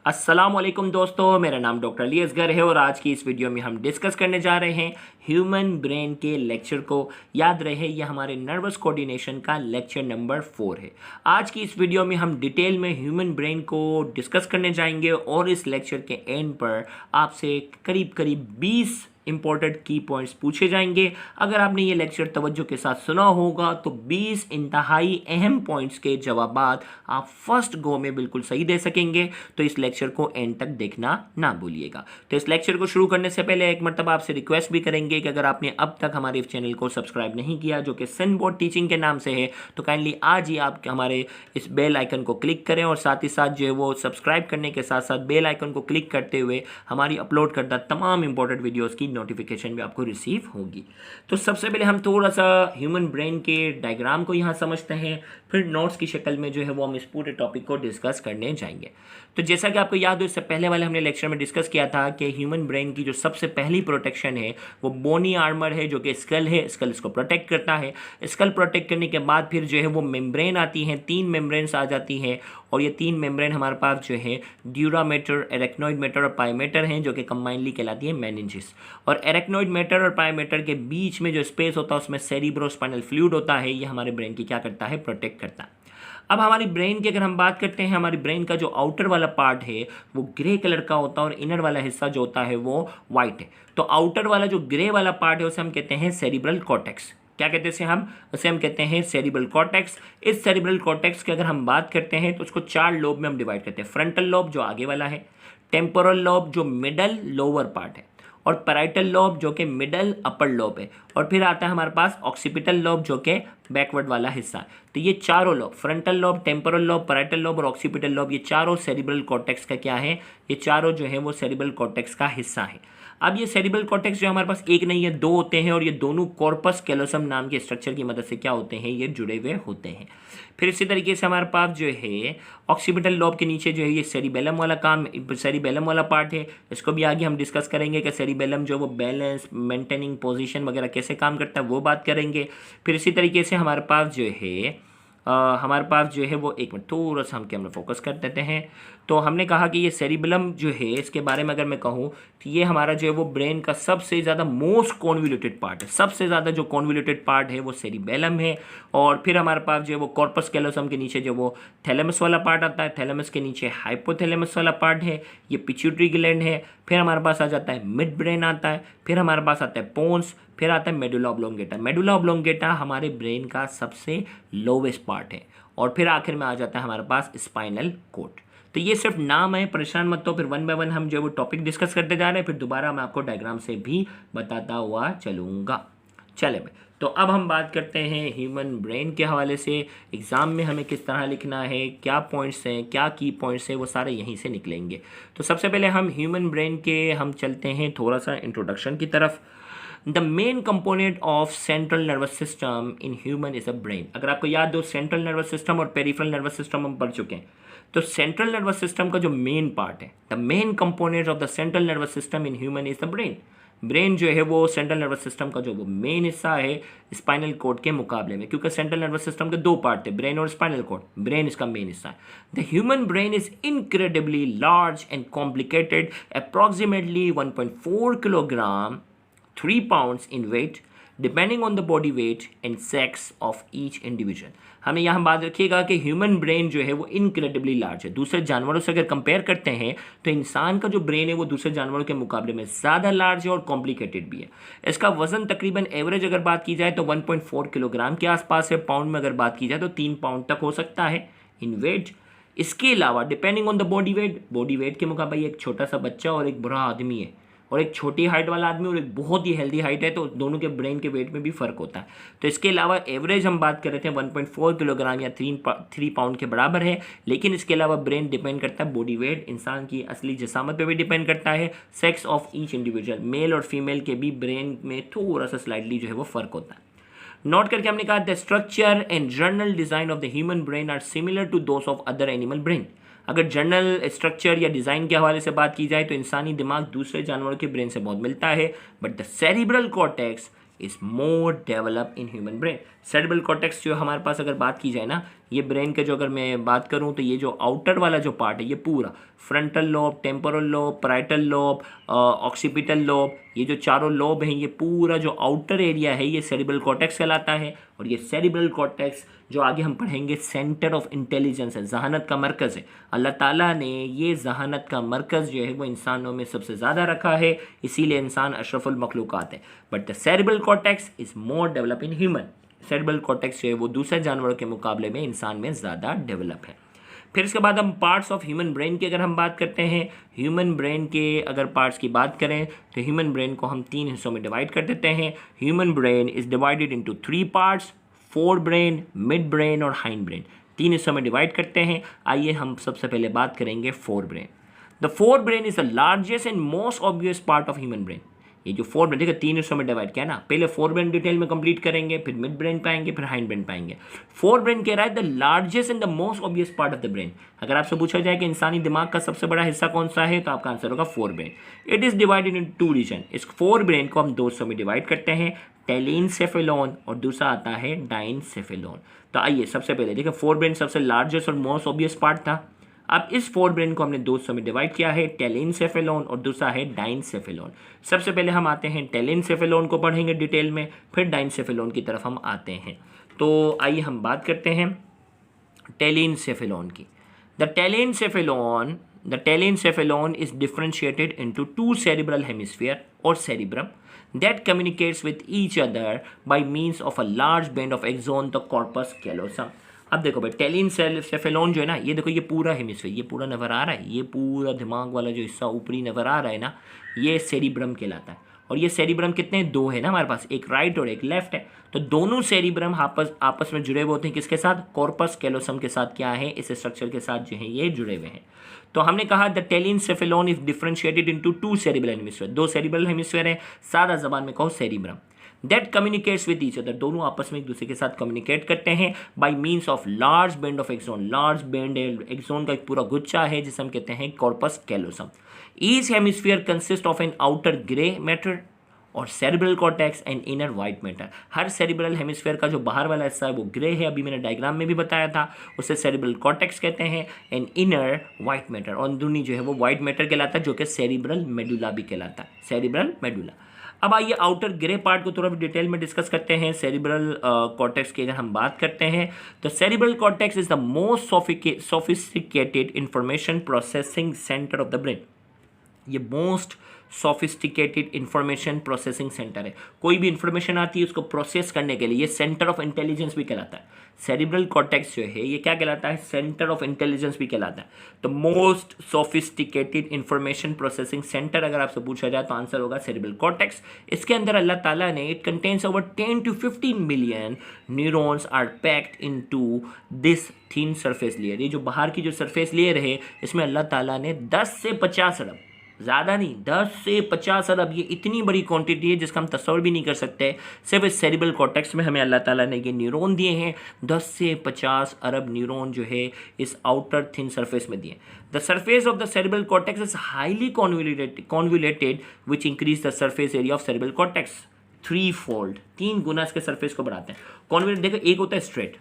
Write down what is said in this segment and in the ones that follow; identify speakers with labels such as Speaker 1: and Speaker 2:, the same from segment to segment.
Speaker 1: अस्सलाम वालेकुम दोस्तों, मेरा नाम डॉक्टर अली असगर है और आज की इस वीडियो में हम डिस्कस करने जा रहे हैं ह्यूमन ब्रेन के लेक्चर को। याद रहे ये हमारे नर्वस कोऑर्डिनेशन का लेक्चर नंबर 4 है। आज की इस वीडियो में हम डिटेल में ह्यूमन ब्रेन को डिस्कस करने जाएंगे और इस लेक्चर के एंड पर आपसे करीब करीब 20 इंपॉर्टेंट की पॉइंट्स पूछे जाएंगे। अगर आपने ये लेक्चर तवज्जो के साथ सुना होगा तो 20 इंतहाई अहम पॉइंट्स के जवाबात आप फर्स्ट गो में बिल्कुल सही दे सकेंगे। तो इस लेक्चर को एंड तक देखना ना भूलिएगा। तो इस लेक्चर को शुरू करने से पहले एक मरतबा आपसे रिक्वेस्ट भी करेंगे कि अगर आपने अब तक हमारे इस चैनल को सब्सक्राइब नहीं किया, जो कि सिनबोर्ड टीचिंग के नाम से है, तो काइंडली आज ही आप हमारे इस बेल आइकन को क्लिक करें और साथ ही साथ जो है वो सब्सक्राइब करने के साथ साथ बेल आइकन को क्लिक करते हुए हमारी अपलोड करता तमाम इंपॉर्टेंट वीडियोज़ की नोटिफिकेशन भी आपको रिसीव होगी। तो सबसे पहले हम थोड़ा सा ह्यूमन ब्रेन के डायग्राम को यहाँ समझते हैं, फिर नोट्स की शक्ल में जो है वो हम इस पूरे टॉपिक को डिस्कस करने जाएंगे। तो जैसा कि आपको याद हो, इससे पहले वाले हमने लेक्चर में डिस्कस किया था कि ह्यूमन ब्रेन की जो सबसे पहली प्रोटेक्शन है वो बोनी आर्मर है, जो कि स्कल है। स्कल इसको प्रोटेक्ट करता है। स्कल प्रोटेक्ट करने के बाद फिर जो है वो मेम्ब्रेन आती हैं, 3 मेम्ब्रेन्स आ जाती हैं और ये 3 मेम्ब्रेन हमारे पास जो है ड्यूरा मैटर, एरेक्नोइड मैटर और पाई मैटर हैं, जो कि कंबाइनली कहलाती है मेनिंजिस। और एरेक्नोइड मैटर और पाई मैटर के बीच में जो स्पेस होता है उसमें सेरिब्रोस्पाइनल फ्लूइड होता है। ये हमारे ब्रेन की क्या करता है, प्रोटेक्ट करता है। अब हमारी ब्रेन की अगर हम बात करते हैं, हमारी ब्रेन का जो आउटर वाला पार्ट है वो ग्रे कलर का होता है और इनर वाला हिस्सा जो होता है वो वाइट है। तो आउटर वाला जो ग्रे वाला पार्ट है उसे हम कहते हैं सेरिब्रल कॉर्टेक्स। क्या कहते हैं उसे हम कहते हैं सेरिब्रल कॉर्टेक्स। इस सेरिब्रल कॉर्टेक्स की अगर हम बात करते हैं तो उसको 4 लोब में हम डिवाइड करते हैं। फ्रंटल लोब जो आगे वाला है, टेम्पोरल लोब जो मिडल लोअर पार्ट है, और पैराइटल लोब जो कि मिडल अपर लोब है, और फिर आता है हमारे पास ऑक्सीपिटल लोब जो कि बैकवर्ड वाला हिस्सा है। तो ये चारों lobe, frontal lobe, temporal lobe, parietal lobe और ऑक्सीपिटल लोब, ये चारों सेरिब्रल कॉर्टेक्स का क्या है, ये चारों जो है वो सेरिब्रल कॉर्टेक्स का हिस्सा है। अब ये सेरिब्रल कॉर्टेक्स जो हमारे पास एक नहीं है, 2 होते हैं और ये दोनों कॉर्पस कैलोसम नाम के स्ट्रक्चर की मदद से क्या होते हैं, ये जुड़े हुए होते हैं। फिर इसी तरीके से हमारे पास जो है ऑक्सीपिटल लोब के नीचे जो है ये सेरिबेलम वाला सेरिबेलम वाला पार्ट है। इसको भी आगे हम डिस्कस करेंगे कि सेरिबेलम जो वो बैलेंस, मेंटेनिंग पोजीशन वगैरह कैसे काम करता है वो बात करेंगे। फिर इसी तरीके से हमारे पास जो है वो एक मिनट थोड़ा सा हम कैमरा फोकस कर देते हैं। तो हमने कहा कि ये सेरिबेलम जो है, इसके बारे में अगर मैं कहूँ तो ये हमारा जो है वो ब्रेन का सबसे ज़्यादा मोस्ट कॉन्वोल्यूटेड पार्ट है। सबसे ज़्यादा जो कॉन्वोल्यूटेड पार्ट है वो सेरिबेलम है। और फिर हमारे पास जो है वो कॉर्पस कैलोसम के नीचे जो वो थैलेमस वाला पार्ट आता है, थैलेमस के नीचे हाइपोथैलेमस वाला पार्ट है, ये पिट्यूटरी ग्लैंड है। फिर हमारे पास आ जाता है मिड ब्रेन आता है, फिर हमारे पास आता है पोन्स, फिर आता है मेडुला ऑब्लोंगेटा। मेडुला ऑब्लोंगेटा हमारे ब्रेन का सबसे लोवेस्ट पार्ट है, और फिर आखिर में आ जाता है हमारे पास स्पाइनल कॉर्ड। तो ये सिर्फ नाम है, परेशान मत हो। फिर 1 बाय 1 हम जो है वो टॉपिक डिस्कस करते जा रहे हैं, फिर दोबारा मैं आपको डायग्राम से भी बताता हुआ चलूँगा। चले भाई, तो अब हम बात करते हैं ह्यूमन ब्रेन के हवाले से एग्ज़ाम में हमें किस तरह लिखना है, क्या पॉइंट्स हैं, क्या की पॉइंट्स हैं, वो सारे यहीं से निकलेंगे। तो सबसे पहले हम ह्यूमन ब्रेन के हम चलते हैं थोड़ा सा इंट्रोडक्शन की तरफ। The main component of central nervous system in human is a brain. अगर आपको याद हो, सेंट्रल नर्वस सिस्टम और पेरिफेरल नर्वस सिस्टम हम पढ़ चुके हैं। तो सेंट्रल नर्वस सिस्टम का जो मेन पार्ट है, the main component of the central nervous system in human is the brain. Brain जो है वो सेंट्रल नर्वस सिस्टम का जो वो मेन हिस्सा है स्पाइनल कॉर्ड के मुकाबले में, क्योंकि सेंट्रल नर्वस सिस्टम के 2 पार्ट थे, ब्रेन और स्पाइनल कॉर्ड। ब्रेन इसका मेन हिस्सा है। The human brain is incredibly large and complicated, approximately 1.4 kilogram 3 pounds in weight, depending on the body weight and sex of each individual। हमें यहाँ बात रखिएगा कि ह्यूमन ब्रेन जो है वो इनक्रेडिबली लार्ज है। दूसरे जानवरों से अगर कंपेयर करते हैं तो इंसान का जो ब्रेन है वो दूसरे जानवरों के मुकाबले में ज़्यादा लार्ज है और कॉम्प्लिकेटेड भी है। इसका वजन तकरीबन एवरेज अगर बात की जाए तो 1.4 किलोग्राम के आसपास है। पाउंड में अगर बात की जाए तो 3 पाउंड तक हो सकता है इन वेट। इसके अलावा depending on the body weight के मुकाबले एक छोटा सा बच्चा और एक बुरा आदमी है, और एक छोटी हाइट वाला आदमी और एक बहुत ही हेल्दी हाइट है, तो दोनों के ब्रेन के वेट में भी फ़र्क होता है। तो इसके अलावा एवरेज हम बात कर रहे थे 1.4 किलोग्राम या 3 पाउंड के बराबर है। लेकिन इसके अलावा ब्रेन डिपेंड करता है बॉडी वेट, इंसान की असली जिसामत पे भी डिपेंड करता है, sex of each individual, male और फीमेल के भी ब्रेन में थोड़ा सा स्लाइडली जो है वो फ़र्क होता है। नोट करके हमने कहा the structure and general design of the human brain are similar to those of other animal brain. अगर जनरल स्ट्रक्चर या डिज़ाइन के हवाले से बात की जाए तो इंसानी दिमाग दूसरे जानवरों के ब्रेन से बहुत मिलता है, but the cerebral cortex is more develop in human brain. Cerebral cortex जो हमारे पास अगर बात की जाए ना, ये ब्रेन के जो अगर मैं बात करूँ तो ये जो आउटर वाला जो पार्ट है ये पूरा frontal lobe, temporal lobe, parietal lobe, occipital lobe, ये जो चारों लोब हैं ये पूरा जो आउटर एरिया है ये सेरेब्रल कॉर्टेक्स कहलाता है। और ये सेरेब्रल कॉर्टेक्स जो आगे हम पढ़ेंगे सेंटर ऑफ इंटेलिजेंस है, जहानत का मरकज़ है। अल्लाह ताला ने ये जहानत का मरकज़ जो है वो इंसानों में सबसे ज़्यादा रखा है, इसीलिए इंसान अशरफुल मखलूक़ात है। But the cerebral cortex is more develop in human. Cerebral cortex जो है वो दूसरे जानवरों के मुकाबले में इंसान में ज़्यादा डेवलप है। फिर इसके बाद हम पार्ट्स ऑफ ह्यूमन ब्रेन की अगर हम बात करते हैं, ह्यूमन ब्रेन के अगर पार्ट्स की बात करें तो ह्यूमन ब्रेन को हम 3 हिस्सों में डिवाइड कर देते हैं। Human brain is divided into 3 parts, fore brain, mid brain और हाइंड ब्रेन। 3 हिस्सों में डिवाइड करते हैं। आइए हम सबसे पहले बात करेंगे fore brain. The fore brain is the largest and most obvious part of human brain. ये जो फोर ब्रेन, देखिए 3 हिस्सों में डिवाइड किया ना, पहले फोर ब्रेन डिटेल में कंप्लीट करेंगे, फिर मिड ब्रेन पाएंगे, फिर हाइंड ब्रेन पाएंगे। फोर ब्रेन कह रहा है the largest and the most obvious part of the brain. अगर आपसे पूछा जाए कि इंसानी दिमाग का सबसे बड़ा हिस्सा कौन सा है तो आपका आंसर होगा forebrain. It is divided in 2 region. इस फोर ब्रेन को हम 2 हिस्सों में डिवाइड करते हैं, टेलेनसेफेलॉन और दूसरा आता है डाइनसेफेलॉन। तो आइए सबसे पहले देखिए, फोर ब्रेन सबसे लार्जेस्ट और मोस्ट ऑब्वियस पार्ट था। अब इस फोर ब्रेन को हमने 2 हिस्सों में डिवाइड किया है, टेलेनसेफेलॉन और दूसरा है डाइनसेफेलॉन। सबसे पहले हम आते हैं टेलेनसेफेलॉन को पढ़ेंगे डिटेल में, फिर डाइनसेफेलॉन की तरफ हम आते हैं। तो आइए हम बात करते हैं टेलेनसेफेलॉन की। The telencephalon is differentiated into 2 cerebral hemisphere और cerebrum that communicates with each other by means of a large band of axon, the corpus callosum। अब देखो भाई, टेलेनसेफेलॉन जो है ना, ये देखो ये पूरा हेमिस्फीयर, ये पूरा नज़र आ रहा है, ये पूरा दिमाग वाला जो हिस्सा ऊपरी नज़र आ रहा है ना, ये सेरिब्रम कहलाता है। और ये सेरिब्रम कितने, 2 है ना हमारे पास, एक राइट और एक लेफ्ट है। तो दोनों सेरिब्रम आपस में जुड़े हुए होते हैं, किसके साथ, कॉर्पस कैलोसम के साथ। क्या है, इस स्ट्रक्चर के साथ जो है ये जुड़े हुए हैं। तो हमने कहा the telencephalon is differentiated into 2 cerebral hemisphere. 2 cerebral hemisphere है, सादा जबान में कहो cerebrum. That communicates with each other, दोनों आपस में एक दूसरे के साथ कम्युनिकेट करते हैं by means of large band of axon. Large band axon का एक पूरा गुच्छा है जिसे हम कहते हैं corpus callosum. Each hemisphere consist of an outer grey matter और cerebral cortex and inner white matter. हर सेरिब्रल हेमिस्फीयर का जो बाहर वाला हिस्सा है वो ग्रे है, अभी मैंने डायग्राम में भी बताया था, उसे सेरिब्रल कॉर्टेक्स कहते हैं, एंड इनर वाइट मैटर, और अंदरूनी जो है वो वाइट मैटर कहलाता है, जो कि सेरिब्रल मेडुला भी कहलाता है, सेरिब्रल मेडुला। अब आइए आउटर ग्रे पार्ट को थोड़ा डिटेल में डिस्कस करते हैं। सेरिब्रल कॉर्टेक्स की अगर हम बात करते हैं तो cerebral cortex is the most sophisticated information processing centre of the brain. ये most sophisticated information processing centre है। कोई भी इंफॉर्मेशन आती है उसको प्रोसेस करने के लिए ये सेंटर ऑफ इंटेलिजेंस भी कहलाता है। सेरिब्रल कॉर्टेक्स जो है ये क्या कहलाता है, सेंटर ऑफ इंटेलिजेंस भी कहलाता है। तो most sophisticated information processing centre अगर आपसे पूछा जाए तो आंसर होगा सेरिब्रल कॉर्टेक्स। इसके अंदर अल्लाह ताला ने, it contains over 10 to 15 million neurons are packed into this thin surface layer. ये जो बाहर की जो सरफेस लेयर है इसमें अल्लाह ताला ने 10 से 50 अरब, ज़्यादा नहीं, 10 से 50 अरब, ये इतनी बड़ी क्वांटिटी है जिसका हम तस्वर भी नहीं कर सकते। सिर्फ इस सेरिब्रल कॉर्टेक्स में हमें अल्लाह ताला ने ये न्यूरॉन दिए हैं, 10 से 50 अरब न्यूरॉन जो है इस आउटर थिन सरफेस में दिए। The surface of the cerebral cortex is highly convoluted which increase the surface area of cerebral cortex 3-fold, 3 गुना इसके सरफेस को बढ़ाते हैं। कॉन्वुलेट देखो, एक होता है स्ट्रेट,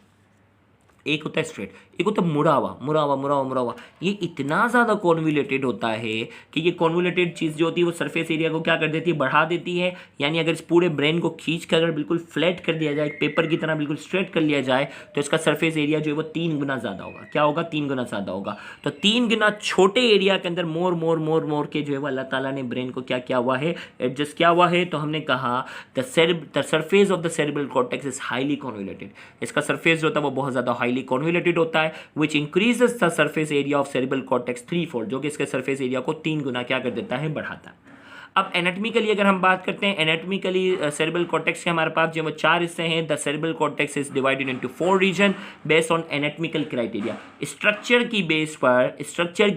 Speaker 1: एक होता है स्ट्रेट, एक होता है मुड़ा हुआ। ये इतना ज़्यादा कॉन्वुलेटेड होता है कि ये कॉन्वुलेटेड चीज़ जो होती है वो सरफेस एरिया को क्या कर देती है, बढ़ा देती है। यानी अगर इस पूरे ब्रेन को खींच कर अगर बिल्कुल फ्लैट कर दिया जाए, पेपर की तरह बिल्कुल स्ट्रेट कर लिया जाए, तो इसका सरफेस एरिया जो है वो 3 गुना ज़्यादा होगा। क्या होगा, 3 गुना ज़्यादा होगा। तो 3 गुना छोटे एरिया के अंदर मोर के जो है वो अल्लाह ताला ने ब्रेन को क्या किया हुआ है, एडजस्ट किया हुआ है। तो हमने कहा the surface of the cerebral cortex is highly convoluted. इसका सरफेस जो होता है वो बहुत ज़्यादा हाईली कॉन्वुलेटेड होता है, which increases the surface area of cerebral cortex 3-fold, जो कि इसके सरफेस एरिया को 3 गुना क्या कर देता है, बढ़ाता है। अब एनाटॉमिकली अगर हम बात करते हैं, एनाटॉमिकली सेरिब्रल कॉर्टेक्स के हमारे पास जो 4 हिस्से हैं। The cerebral cortex is divided into 4 region based on anatomical criteria. Structure की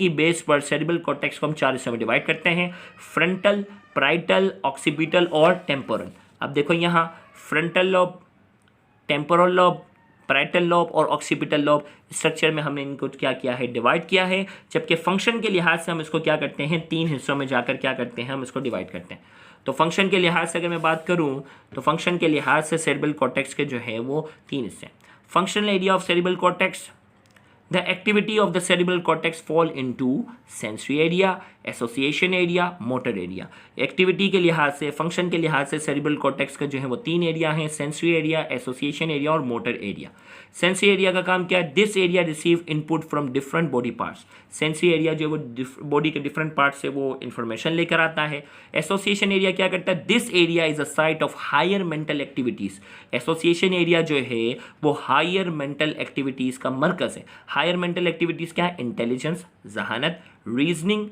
Speaker 1: बेस पर सेरिब्रल कॉर्टेक्स को हम 4 हिस्सों में डिवाइड करते हैं, फ्रंटल, पैराइटल, ऑक्सीपिटल और टेम्पोरल। अब देखो यहाँ frontal lobe, temporal lobe, parietal lobe और ऑक्सीपिटल लोब स्ट्रक्चर में हमने इनको क्या किया है, डिवाइड किया है। जबकि फंक्शन के लिहाज से हम इसको क्या करते हैं, 3 हिस्सों में जाकर क्या करते हैं, हम इसको डिवाइड करते हैं। तो फंक्शन के लिहाज से अगर मैं बात करूं तो फंक्शन के लिहाज से सेरेब्रल कॉर्टेक्स के जो है वो 3 हिस्से हैं। Functional area of cerebral cortex, the activity of the cerebral cortex fall into sensory area, association area, motor area। Activity के लिहाज से, फंक्शन के लिहाज से सेरिब्रल कॉर्टेक्स का जो है वो 3 एरिया हैं, सेंसरी एरिया, एसोसिएशन एरिया और मोटर एरिया। सेंसरी एरिया का काम क्या है? This area receive input from different body parts. Sensory area जो वो बॉडी के डिफरेंट पार्ट से वो इन्फॉर्मेशन लेकर आता है। एसोसिएशन एरिया क्या करता है? This area is a site of higher mental activities. Association area जो है वो हायर मेंटल एक्टिविटीज का मरकज है। हायर मेंटल एक्टिविटीज क्या है? इंटेलिजेंस, जहानत, रीजनिंग,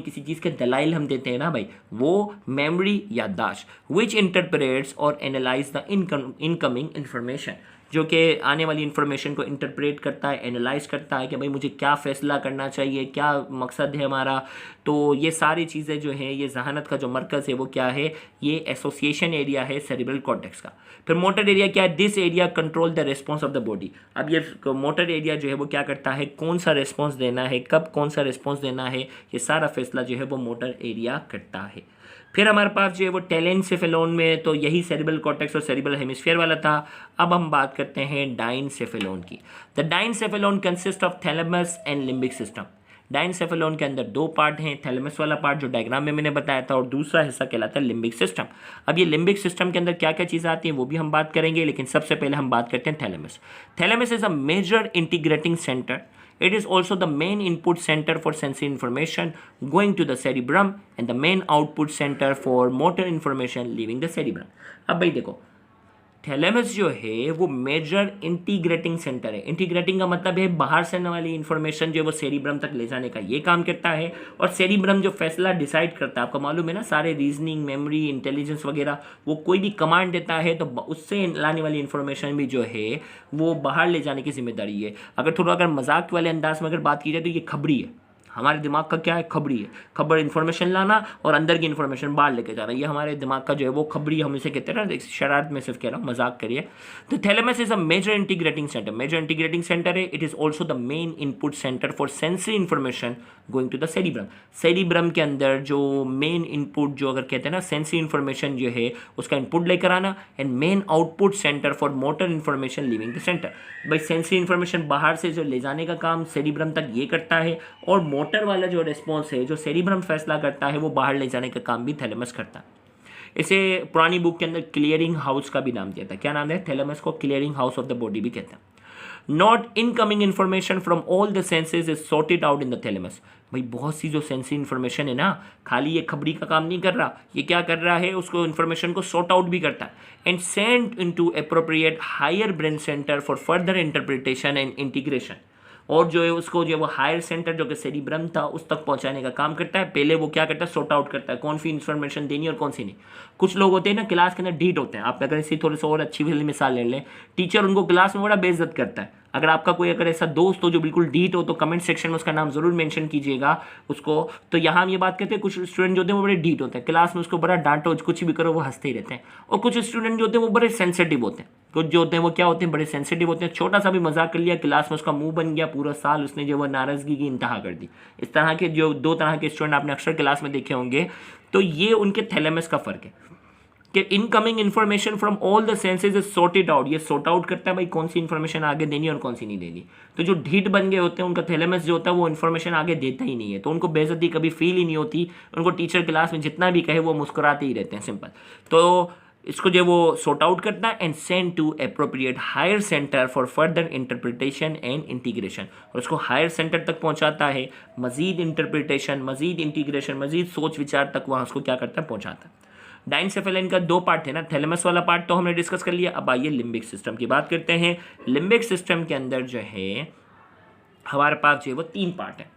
Speaker 1: किसी चीज़ के दलाइल हम देते हैं ना भाई, वो मेमोरी, याददाश्त, विच इंटरप्रेट्स और एनालाइज द इनकमिंग इंफॉर्मेशन, जो कि आने वाली इन्फॉर्मेशन को इंटरप्रेट करता है, एनालाइज करता है कि भाई मुझे क्या फ़ैसला करना चाहिए, क्या मकसद है हमारा। तो ये सारी चीज़ें जो हैं, ये जहानत का जो मरकज़ है वो क्या है? ये एसोसिएशन एरिया है सेरिब्रल कॉर्टेक्स का। फिर मोटर एरिया क्या है? This area control the response of the body. अब ये मोटर एरिया जो है वो क्या करता है? कौन सा रिस्पॉन्स देना है, कब कौन सा रिस्पॉन्स देना है, ये सारा फैसला जो है वो मोटर एरिया करता है। फिर हमारे पास जो है वो टेलेनसेफेलोन में तो यही सेरिब्रल कॉर्टेक्स और सेरिब्रल हेमिस्फीयर वाला था। अब हम बात करते हैं डाइनसेफेलोन की। The diencephalon consist of thalamus and limbic system. Diencephalon के अंदर 2 पार्ट हैं, थैलेमस वाला पार्ट जो डायग्राम में मैंने बताया था और दूसरा हिस्सा कहलाता है लिम्बिक सिस्टम। अब ये लिम्बिक सिस्टम के अंदर क्या क्या चीज़ें आती हैं वो भी हम बात करेंगे, लेकिन सबसे पहले हम बात करते हैं thalamus. Thalamus is a major integrating centre. It is also the main input center for sensory information going to the cerebrum and the main output center for motor information leaving the cerebrum। अब भाई देखो, thalamus जो है वो major integrating centre है। Integrating का मतलब है बाहर से आने वाली इंफॉर्मेशन जो है वो सेरिब्रम तक ले जाने का ये काम करता है, और सेरिब्रम जो फैसला डिसाइड करता है, आपको मालूम है ना, सारे रीजनिंग, मेमोरी, इंटेलिजेंस वगैरह, वो कोई भी कमांड देता है तो उससे लाने वाली इंफॉर्मेशन भी जो है वो बाहर ले जाने की जिम्मेदारी है। अगर मजाक वाले अंदाज में अगर बात की जाए तो ये खबरी है। हमारे दिमाग का क्या है? खबरी है। खबर इन्फॉर्मेशन लाना और अंदर की इन्फॉर्मेशन बाहर लेके जाना, ये हमारे दिमाग का जो है वो खबरी, हम इसे कहते हैं ना, शरारत में सिर्फ कह रहा हूँ, मजाक करिए। तो thalamus is a major integrating centre. Major integrating centre है। It is also the main input centre for sensory information going to the cerebrum. Cerebrum के अंदर जो मेन इनपुट, जो अगर कहते हैं ना सेंसरी इन्फॉर्मेशन जो है उसका इनपुट लेकर आना, and main output centre for motor information living the centre. भाई सेंसरी इन्फॉर्मेशन बाहर से जो ले जाने का काम सेरिब्रम तक ये करता है, और मोटर वाला जो रिस्पॉन्स है, जो सेरिब्रम फैसला करता है, वो बाहर ले जाने का काम भी थैलेमस करता है। इसे पुरानी बुक के अंदर क्लियरिंग हाउस का भी नाम दिया था। क्या नाम है? थैलेमस को clearing house of the body भी कहते हैं। Not incoming information from all the senses is sorted out in the thalamus. भाई बहुत सी जो सेंसरी इन्फॉर्मेशन है ना, खाली ये खबरी का काम नहीं कर रहा, ये क्या कर रहा है? उसको इन्फॉर्मेशन को सॉर्ट आउट भी करता है, and send into appropriate higher brain centre for further interpretation and integration. और जो है उसको जो है वो हायर सेंटर जो कि सेरिब्रम था उस तक पहुंचाने का काम करता है। पहले वो क्या करता है? सॉर्ट आउट करता है कौन सी इन्फॉर्मेशन देनी और कौन सी नहीं। कुछ लोग होते हैं ना क्लास के अंदर ढीठ होते हैं। आप अगर इसी थोड़ी सी और अच्छी वाली मिसाल ले लें, टीचर उनको क्लास में बड़ा बेइज्जत करता है। अगर आपका कोई अगर ऐसा दोस्त हो जो बिल्कुल ढीठ हो तो कमेंट सेक्शन में उसका नाम जरूर मेंशन कीजिएगा उसको। तो यहाँ हम ये बात करते हैं, कुछ स्टूडेंट जो होते हैं वो बड़े ढीठ होते हैं, क्लास में उसको बड़ा डांटो, कुछ भी करो वो हंसते ही रहते हैं। और कुछ स्टूडेंट जो होते हैं वो बड़े सेंसिटिव होते हैं। कुछ जो होते हैं वो क्या होते हैं? बड़े सेंसिटिव होते हैं। छोटा सा भी मजाक कर लिया क्लास में, उसका मुंह बन गया, पूरा साल उसने जो वो नाराजगी की इंतहा कर दी। इस तरह के जो 2 तरह के स्टूडेंट आपने अक्सर क्लास में देखे होंगे। तो ये उनके थैलेमस का फर्क है कि incoming information from all the senses is sorted out. ये सॉर्ट आउट करता है भाई कौन सी इन्फॉर्मेशन आगे देनी और कौन सी नहीं देनी। तो जो ढीठ बन गए होते हैं उनका थैलेमस जो होता है वो इन्फॉर्मेशन आगे देता ही नहीं है, तो उनको बेइज्जती कभी फील ही नहीं होती। उनको टीचर क्लास में जितना भी कहे वो मुस्कुराते ही रहते हैं, सिंपल। तो इसको जो वो सॉर्ट आउट करता है and send to appropriate higher centre for further interpretation and integration, और उसको हायर सेंटर तक पहुंचाता है। मजीद इंटरप्रिटेशन, मजीद इंटीग्रेशन, मजीद सोच विचार तक वहाँ उसको क्या करता है? पहुँचाता है। डाइनसेफेलोन का 2 पार्ट थे ना, थैलेमस वाला पार्ट तो हमने डिस्कस कर लिया। अब आइए लिम्बिक सिस्टम की बात करते हैं। लिम्बिक सिस्टम के अंदर जो है हमारे पास जो है वो 3 पार्ट है।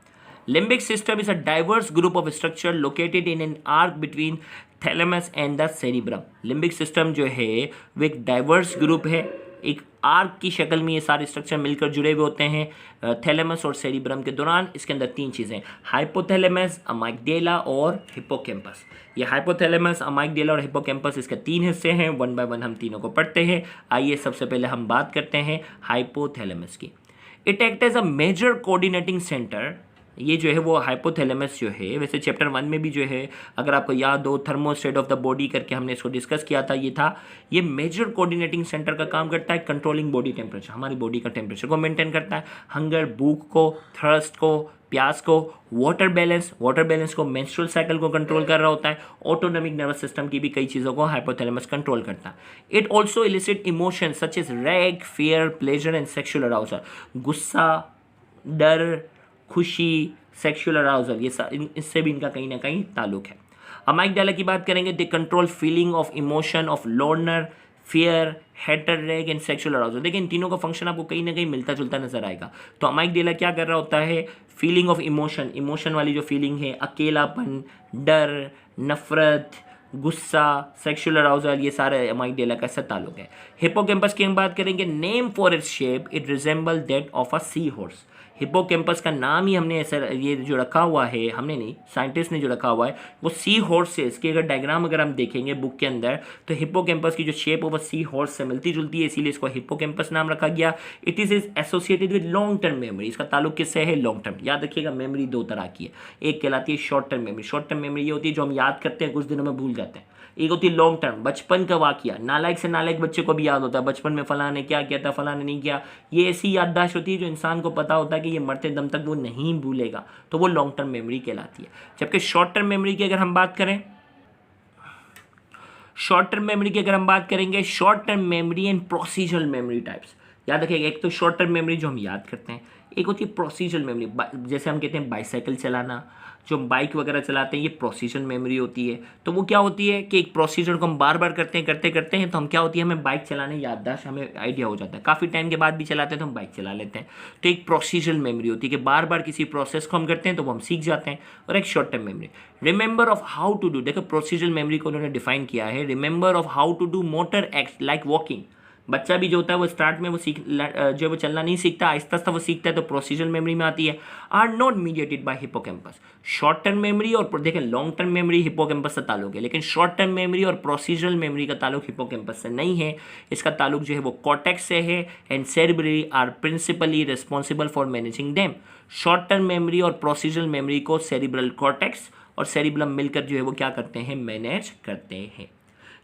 Speaker 1: Limbic system is a diverse group of structure located in an arc between thalamus and the cerebrum. Limbic system जो है वो एक डाइवर्स ग्रुप है, एक आर्क की शक्ल में ये सारे स्ट्रक्चर मिलकर जुड़े हुए होते हैं थैलेमस और सेरिब्रम के दौरान। इसके अंदर 3 चीज़ें, हाइपोथैलेमस, अमाइगडेला और हिप्पोकैम्पस। ये हाइपोथैलेमस, अमाइगडेला और हिप्पोकैम्पस इसके 3 हिस्से हैं। 1 बाय 1 हम तीनों को पढ़ते हैं। आइए सबसे पहले हम बात करते हैं हाइपोथैलेमस की। It act as a major coordinating centre ये जो है वो हाइपोथैलेमस जो है, वैसे चैप्टर 1 में भी जो है अगर आपको याद हो थर्मोस्टेट ऑफ द बॉडी करके हमने इसको डिस्कस किया था, ये मेजर कोऑर्डिनेटिंग सेंटर का काम करता है, कंट्रोलिंग बॉडी टेम्परेचर, हमारी बॉडी का टेम्परेचर को मेंटेन करता है, हंगर भूख को, थर्स्ट को, प्यास को, वाटर बैलेंस को, मेंस्ट्रुअल साइकिल को कंट्रोल कर रहा होता है, ऑटोनॉमिक नर्वस सिस्टम की भी कई चीज़ों को हाइपोथैलेमस कंट्रोल करता है। It also elicit emotion such as rage, fear, pleasure and sexual arousal, गुस्सा, डर, खुशी, सेक्शुअल अराउजल, इससे भी इनका कहीं ना कहीं ताल्लुक है। अमाइगडाला की बात करेंगे, they control feeling of emotion of loner, fear, hater rage and sexual arousal. देखिए इन तीनों का फंक्शन आपको कहीं ना कहीं मिलता जुलता नजर आएगा। तो अमाइगडाला क्या कर रहा होता है, फीलिंग ऑफ इमोशन वाली जो फीलिंग है, अकेलापन, डर, नफरत, गुस्सा, सेक्शुअल अराउजल, ये सारे अमाइगडाला का इससे ताल्लुक है। हिप्पोकैम्पस की हम बात करेंगे, name for its shape, it resemble that of a sea horse. Hippocampus का नाम ही हमने ऐसा ये जो रखा हुआ है, हमने नहीं, साइंटिस्ट ने जो रखा हुआ है वो सी हॉर्स से, इसके अगर डायग्राम अगर हम देखेंगे बुक के अंदर तो हिप्पोकैम्पस की जो शेप है वो सी हॉर्स से मिलती जुलती है, इसीलिए इसको हिप्पोकैम्पस नाम रखा गया। It is associated with long term memory, इसका ताल्लुक किससे है, लॉन्ग टर्म। याद रखिएगा मेमोरी दो तरह की है, एक कहलाती है short term memory. Short term memory ये होती है जो हम याद करते हैं कुछ दिनों में भूल जाते हैं। एक होती है लॉन्ग टर्म, बचपन का वाकया, नालायक से नालायक बच्चे को भी याद होता है बचपन में फलां ने क्या किया था, फलां ने नहीं किया। ये ऐसी याददाश्त होती है जो इंसान को पता होता है कि ये मरते दम तक वो नहीं भूलेगा, तो वो लॉन्ग टर्म मेमोरी कहलाती है। जबकि शॉर्ट टर्म मेमोरी की अगर हम बात करें, short term memory and procedural memory types. याद रखिएगा, एक तो शॉर्ट टर्म मेमोरी जो हम याद करते हैं, एक होती है प्रोसीजरल मेमोरी, जैसे हम कहते हैं बाइसाइकिल चलाना, जो हम बाइक वगैरह चलाते हैं, ये प्रोसीजरल मेमोरी होती है। तो वो क्या होती है कि एक प्रोसीजर को हम बार बार करते हैं तो हम क्या होती है, हमें बाइक चलाने याददाश्त, हमें आइडिया हो जाता है, काफ़ी टाइम के बाद भी चलाते हैं तो हम बाइक चला लेते हैं। तो एक प्रोसीजरल मेमोरी होती है कि बार बार किसी प्रोसेस को हम करते हैं तो वो हम सीख जाते हैं। और एक short term memory, remember of how to do, देखो प्रोसीजरल मेमोरी को उन्होंने डिफाइन किया है, remember of how to do motor act like walking. बच्चा भी जो होता है वो स्टार्ट में वो जो वो चलना नहीं सीखता, आहिस्ता आहिस्ता वो सीखता है, तो प्रोसीजरल मेमोरी में आती है। Are not mediated by hippocampus. Short term memory और देखें लॉन्ग टर्म मेमोरी हिप्पोकैम्पस से ताल्लुक है, लेकिन शॉर्ट टर्म मेमोरी और प्रोसीजरल मेमोरी का ताल्लुक हिप्पोकैम्पस से नहीं है। इसका ताल्लुक जो है वो कॉर्टेक्स से है, and cerebrally are principally responsible for managing them. Short term memory और प्रोसीजरल मेमोरी को सेरिब्रल कॉर्टेक्स और सेरिब्रम मिलकर जो है वो क्या करते हैं, मैनेज करते हैं।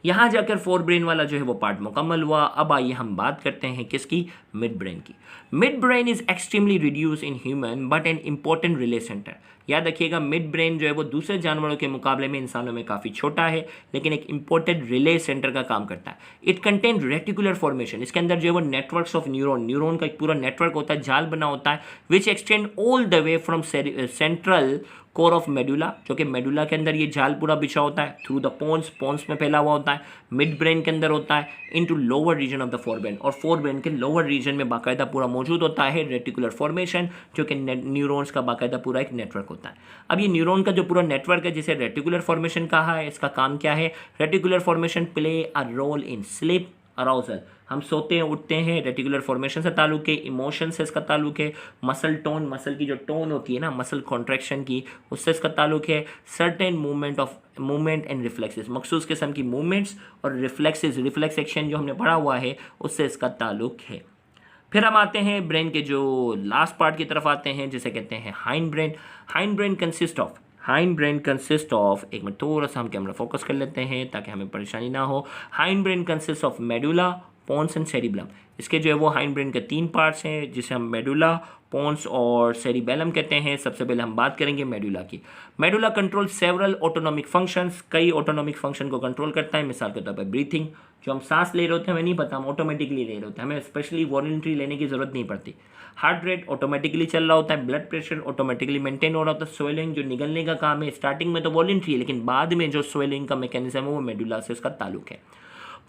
Speaker 1: यहाँ जाकर फोर ब्रेन वाला जो है वो पार्ट मुकम्मल हुआ। अब आइए हम बात करते हैं किसकी, मिड ब्रेन की। Mid brain is extremely reduce in human but an important relay centre. याद रखिएगा मिड ब्रेन जो है वो दूसरे जानवरों के मुकाबले में इंसानों में काफ़ी छोटा है, लेकिन एक इंपॉर्टेंट रिले सेंटर का काम करता है। इट कंटेन रेटिकुलर फॉर्मेशन, इसके अंदर जो है वो नेटवर्क्स ऑफ न्यूरॉन का एक पूरा नेटवर्क होता है, जाल बना होता है, which extend all the way from central core of medulla, जो कि मेडुला के अंदर ये जाल पूरा बिछा होता है, थ्रू द पोन्स में फैला हुआ होता है, मिड ब्रेन के अंदर होता है, into lower region of the forebrain, और फोर ब्रेन के लोअर रीजन में बाकायदा पूरा मौजूद होता है रेटिकुलर फॉर्मेशन, जो कि न्यूरॉन्स का बाकायदा पूरा एक नेटवर्क होता है। अब ये न्यूरॉन का जो पूरा नेटवर्क है जिसे रेटिकुलर फॉर्मेशन कहा है, इसका काम क्या है, reticular formation play a role in sleep arousal. हम सोते हैं उठते हैं, रेटिकुलर फॉर्मेशन से ताल्लुक है, इमोशन से इसका ताल्लुक है, मसल टोन, मसल की जो टोन होती है ना, मसल कॉन्ट्रैक्शन की, उससे इसका ताल्लुक है, सर्टेन मूवमेंट एंड रिफ्लेक्सेस, मखसूस किस्म की मूवमेंट्स और रिफ्लेक्सेस, रिफ्लेक्स एक्शन जो हमने पढ़ा हुआ है उससे इसका ताल्लुक है। फिर हम आते हैं ब्रेन के जो लास्ट पार्ट की तरफ आते हैं, जिसे कहते हैं hind brain. Hind brain consist of एक मिनट थोड़ा सा हम कैमरा फोकस कर लेते हैं ताकि हमें परेशानी ना हो। Hind brain consist of medulla, pons and cerebellum. इसके जो है वो हाइंड ब्रेन के 3 पार्ट्स हैं, जिसे हम मेडुला, पोन्स और सेरिबेलम कहते हैं। सबसे पहले हम बात करेंगे मेडुला की। Medulla control several autonomic functions, कई ऑटोनॉमिक फंक्शन को कंट्रोल करता है। मिसाल के तौर पर ब्रीथिंग, जो हम सांस ले रहे होते हैं हमें नहीं पता, हम ऑटोमेटिकली ले रहे होते हैं, हमें स्पेशली वॉलंटरी लेने की जरूरत नहीं पड़ती। हार्ट रेट ऑटोमेटिकली चल रहा होता है, ब्लड प्रेशर ऑटोमेटिकली मेंटेन हो रहा होता है। स्वेलिंग जो निगलने का काम है स्टार्टिंग में तो वॉलंटरी है, लेकिन बाद में जो स्वेलिंग का मैकेनिज्म है वो मेडुला से उसका ताल्लुक है।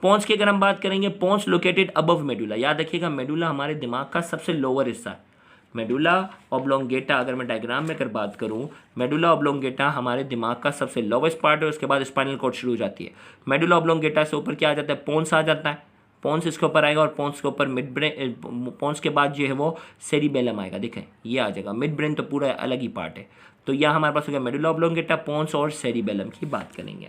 Speaker 1: पोन्स की अगर हम बात करेंगे, पोन्स लोकेटेड अबव मेडुला। याद रखिएगा मेडुला हमारे दिमाग का सबसे लोअर हिस्सा है। मेडुला ऑब्लोंगेटा, अगर मैं डायग्राम में अगर बात करूं, मेडुला ऑब्लोंगेटा हमारे दिमाग का सबसे लोवेस्ट पार्ट है, उसके बाद स्पाइनल कॉर्ड शुरू हो जाती है। मेडुला ऑब्लोंगेटा से ऊपर क्या आ जाता है, पोन्स आ जाता है, पोन्स इसके ऊपर आएगा और पोन्स के ऊपर मिड ब्रेन, पोन्स के बाद जो है वो सेरिबेलम आएगा। देखें ये आ जाएगा, मिड ब्रेन तो पूरा अलग ही पार्ट है। तो यहाँ हमारे पास हो गया मेडुला ऑब्लोंगेटा, पोन्स और सेरिबेलम की बात करेंगे।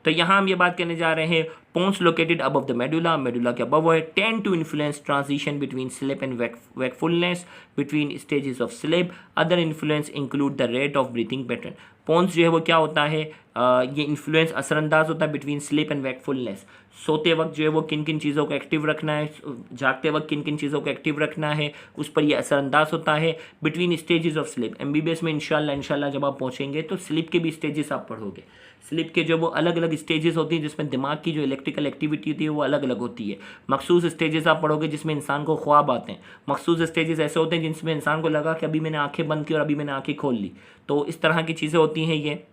Speaker 1: तो यहाँ हम ये बात करने जा रहे हैं Pons located above the medulla, medulla के above है, tend to influence transition between sleep and wakefulness, between stages of sleep. Other influence include the rate of breathing pattern. पोन्स जो है वो क्या होता है, ये इन्फ्लुएंस असरअंदाज होता है बिटवीन स्लीप एंड वैकफुलनेस. सोते वक्त जो है वो किन किन चीज़ों को एक्टिव रखना है, जागते वक्त किन किन चीज़ों को एक्टिव रखना है, उस पर ये असरअंदाज होता है. Between stages of sleep, MBBS में इंशाल्लाह जब आप पहुँचेंगे तो स्लीप के भी स्टेजेस आप पढ़ोगे. स्लीप के जो वो अलग अलग स्टेजेस होती हैं जिसमें दिमाग की जो इलेक्ट्रिकल एक्टिविटी होती है वो अलग अलग होती है. मखसूस स्टेजेस आप पढ़ोगे जिसमें इंसान को ख्वाब आते हैं. मखसूस स्टेजेस ऐसे होते हैं जिसमें इंसान को लगा कि अभी मैंने आंखें बंद की और अभी मैंने आंखें खोल ली. तो इस तरह की चीज़ें होती हैं ये.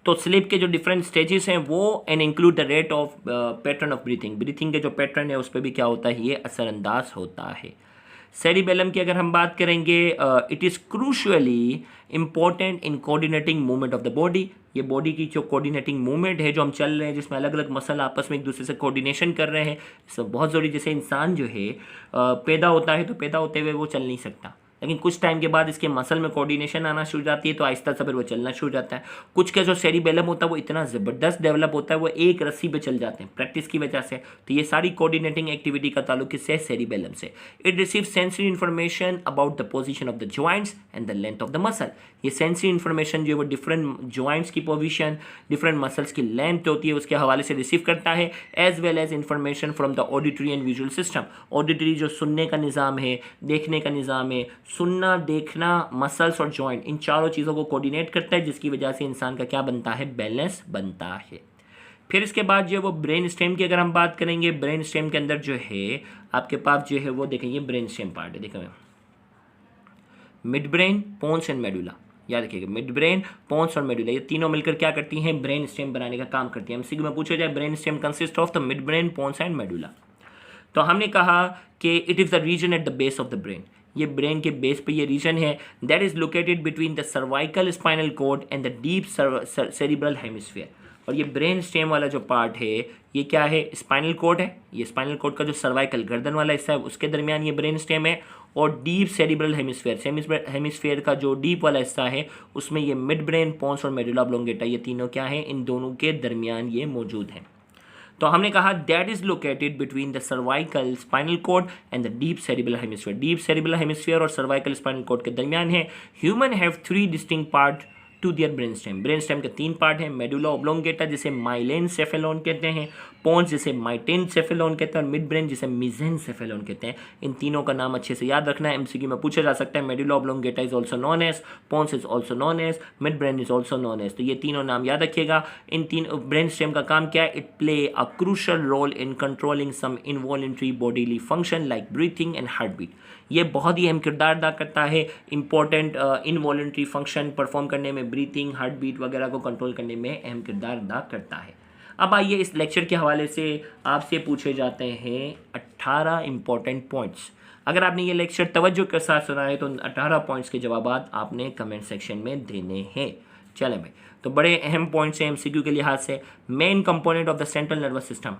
Speaker 1: तो स्लीप के जो डिफरेंट स्टेजेस हैं वो and include the rate of pattern of breathing के जो पैटर्न है उस पर भी क्या होता है, ये असरअंदाज होता है. सेरिबेलम की अगर हम बात करेंगे, it is crucially important in coordinating movement of the body. ये बॉडी की जो कोऑर्डिनेटिंग मूवमेंट है जो हम चल रहे हैं जिसमें अलग अलग मसल आपस में एक दूसरे से कोऑर्डिनेशन कर रहे हैं, सब बहुत ज़रूरी. जैसे इंसान जो है पैदा होता है तो पैदा होते हुए वो चल नहीं सकता, लेकिन कुछ टाइम के बाद इसके मसल में कोऑर्डिनेशन आना शुरू हो जाती है तो आहिस्ता सा फिर वो चलना शुरू हो जाता है. कुछ का जो सेरिबेलम होता है वो इतना ज़बरदस्त डेवलप होता है वो एक रस्सी पे चल जाते हैं प्रैक्टिस की वजह से. तो ये सारी कोऑर्डिनेटिंग एक्टिविटी का ताल्लुक किससे, सेरिबेलम से. It receive sensory information about the position of the joints and the length of the muscle. ये सेंसरी इन्फॉर्मेशन जो है वो डिफरेंट जॉइंट्स की पोजीशन, डिफरेंट मसल्स की लेंथ होती है उसके हवाले से रिसीव करता है, as well as information from the auditory and visual system. Auditory जो सुनने का निज़ाम है, देखने का निज़ाम है, सुनना, देखना, मसल्स और जॉइंट, इन चारों चीज़ों को कोऑर्डिनेट करता है जिसकी वजह से इंसान का क्या बनता है, बैलेंस बनता है. फिर इसके बाद जो है वो ब्रेन स्टेम की अगर हम बात करेंगे, ब्रेन स्टेम के अंदर जो है आपके पास जो है वो देखेंगे ब्रेन स्टेम पार्ट है. देखेंगे mid brain, pons and medulla. याद रखिएगा मिड ब्रेन, पोन्स और मेडुला ये तीनों मिलकर क्या करती हैं, ब्रेन स्टेम बनाने का काम करती हैं. MCQ में पूछा जाए brain stem consist of the mid brain, pons and medulla. तो हमने कहा कि it is the region at the base of the brain. ये ब्रेन के बेस पे ये रीजन है that is located between the cervical spinal cord and the deep cerebral hemisphere. और ये ब्रेन स्टेम वाला जो पार्ट है ये क्या है, स्पाइनल कॉर्ड है. ये स्पाइनल कॉर्ड का जो सर्वाइकल गर्दन वाला हिस्सा है उसके दरमियान ये ब्रेन स्टेम है. और डीप सेरिब्रल हेमिस्फीयर का जो डीप वाला हिस्सा है उसमें ये मिड ब्रेन, पोन्स और मेडुला ऑब्लोंगेटा ये तीनों क्या है, इन दोनों के दरमियान ये मौजूद हैं. तो हमने कहा that is located between the cervical spinal cord and the deep cerebral hemisphere. Deep cerebral hemisphere और सर्वाइकल स्पाइनल कॉर्ड के दरमियान है. Human have 3 distinct part to their brain stem. Brain stem के 3 पार्ट हैं, मेडुला ऑब्लोंगेटा जिसे माइलेनसेफेलोन कहते हैं, पोन्स जिसे माइटेनसेफेलोन कहते हैं और मिड ब्रेन जिसे मिजेनसेफेलोन कहते हैं. इन तीनों का नाम अच्छे से याद रखना है, MCQ में पूछा जा सकता है. Medulla oblongata is also known as, pons is also known as, mid brain is also known as. तो ये तीनों नाम याद रखिएगा. इन तीन ब्रेन स्टेम का काम क्या है, it play a crucial role in controlling some involuntary bodily function like breathing and heart beat. ये बहुत ही अहम किरदार अदा करता है इंपॉर्टेंट इनवॉलंटरी फंक्शन परफॉर्म करने में, ब्रीथिंग, हार्ट बीट वगैरह को कंट्रोल करने में अहम किरदार अदा करता है. अब आइए इस लेक्चर के हवाले से आपसे पूछे जाते हैं 18 इंपॉर्टेंट पॉइंट्स. अगर आपने ये लेक्चर तवज्जो के साथ सुना है तो 18 पॉइंट्स के जवाब आपने कमेंट सेक्शन में देने हैं. चलें भाई, तो बड़े अहम पॉइंट्स हैं MCQ के लिहाज से. Main component of the central nervous system.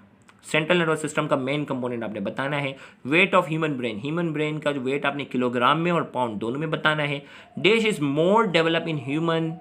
Speaker 1: Central nervous system का मेन कंपोनेंट आपने बताना है. वेट ऑफ ह्यूमन ब्रेन का जो वेट आपने किलोग्राम में और पाउंड दोनों में बताना है. Dash is more develop in human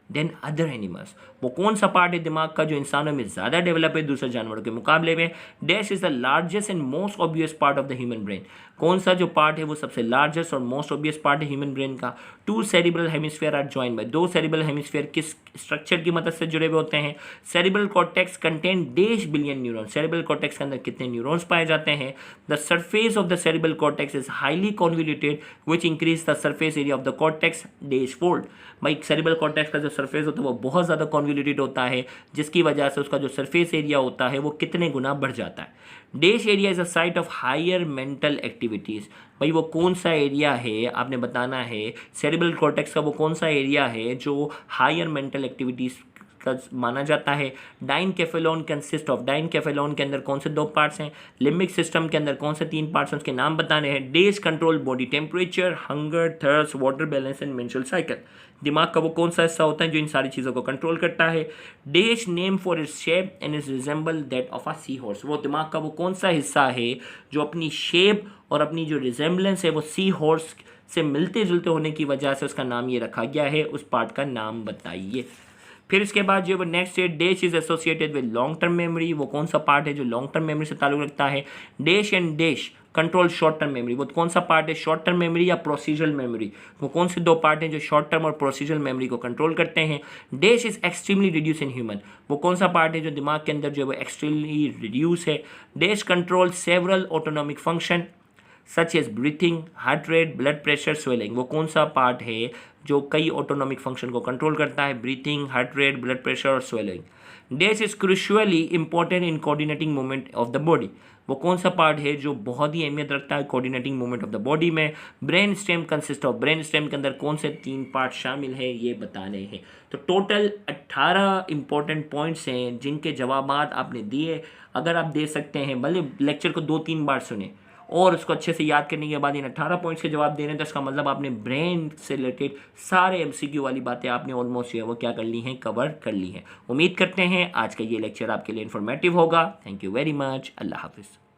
Speaker 1: than other animals. वो कौन सा पार्ट है दिमाग का जो इंसानों में ज़्यादा डेवलप है दूसरे जानवरों के मुकाबले में. Dash is the largest and most obvious part of the human brain. कौन सा जो पार्ट है वो सबसे लार्जेस्ट और मोस्ट ऑब्वियस पार्ट है ह्यूमन ब्रेन का. 2 cerebral hemisphere are joined by. 2 cerebral hemisphere किस स्ट्रक्चर की मदद से जुड़े हुए होते हैं. Cerebral cortex contain dash billion neuron. Cerebral cortex के अंदर कितने न्यूरॉन्स पाए जाते हैं. The surface of the cerebral cortex is highly convoluted which increase the surface area of the cortex dash fold. भाई सेरिब्रल कॉर्टेक्स का जो सरफेस होता है वो बहुत ज़्यादा कॉन्वोल्यूटेड होता है जिसकी वजह से उसका जो सरफेस एरिया होता है वो कितने गुना बढ़ जाता है. Dash area is a site of higher mental activities. भाई वो कौन सा एरिया है आपने बताना है. सेरिब्रल कॉर्टेक्स का वो कौन सा एरिया है जो हायर मेंटल एक्टिविटीज़ का माना जाता है. डाइनकेफेलोन कंसिस्ट ऑफ. डाइनकेफेलोन के अंदर कौन से 2 पार्ट्स हैं. लिम्बिक सिस्टम के अंदर कौन से 3 पार्ट्स हैं उसके नाम बताने हैं. Dash control body temperature, hunger, thirst, water balance and menstrual cycle. दिमाग का वो कौन सा हिस्सा होता है जो इन सारी चीज़ों को कंट्रोल करता है. Dash name for its shape and is resemble that of a C horse. वो दिमाग का वो कौन सा हिस्सा है जो अपनी शेप और अपनी जो रिजेंबलेंस है वो सी हॉर्स से मिलते जुलते होने की वजह से उसका नाम ये रखा गया है. उस पार्ट का नाम बताइए. फिर इसके बाद जो नेक्स्ट है dash is associated with long term memory. वो कौन सा पार्ट है जो लॉन्ग टर्म मेमोरी से ताल्लुक रखता है? Dash and dash control short term memory. वो कौन सा पार्ट है? शॉर्ट टर्म मेमोरी या प्रोसीजरल मेमोरी? वो कौन से दो पार्ट हैं जो शॉर्ट टर्म और प्रोसीजरल मेमोरी को कंट्रोल करते हैं? Dash is extremely reduce in human. वो कौन सा पार्ट है जो दिमाग के अंदर जो है वो एक्सट्रीमली रिड्यूस है? Dash control several autonomic function such as breathing, heart rate, blood pressure, swallowing. वो कौन सा पार्ट है जो कई ऑटोनॉमिक फंक्शन को कंट्रोल करता है? Breathing, heart rate, blood pressure और swelling. Dash is crucially important in coordinating movement of the body. वो कौन सा पार्ट है जो बहुत ही अहमियत रखता है coordinating movement of the body में? Brain stem consist of. Brain stem के अंदर कौन से 3 पार्ट शामिल है ये बताने हैं। तो टोटल 18 इंपॉर्टेंट पॉइंट्स हैं जिनके जवाबात आपने दिए। अगर आप दे सकते हैं, भले लेक्चर को 2-3 बार सुने और उसको अच्छे से याद करने के बाद इन 18 पॉइंट्स के जवाब देने, तो इसका मतलब आपने ब्रेन से रिलेटेड सारे एमसीक्यू वाली बातें आपने ऑलमोस्ट वो क्या कर ली हैं, कवर कर ली हैं। उम्मीद करते हैं आज का ये लेक्चर आपके लिए इन्फॉर्मेटिव होगा। Thank you very much. अल्लाह हाफिज़।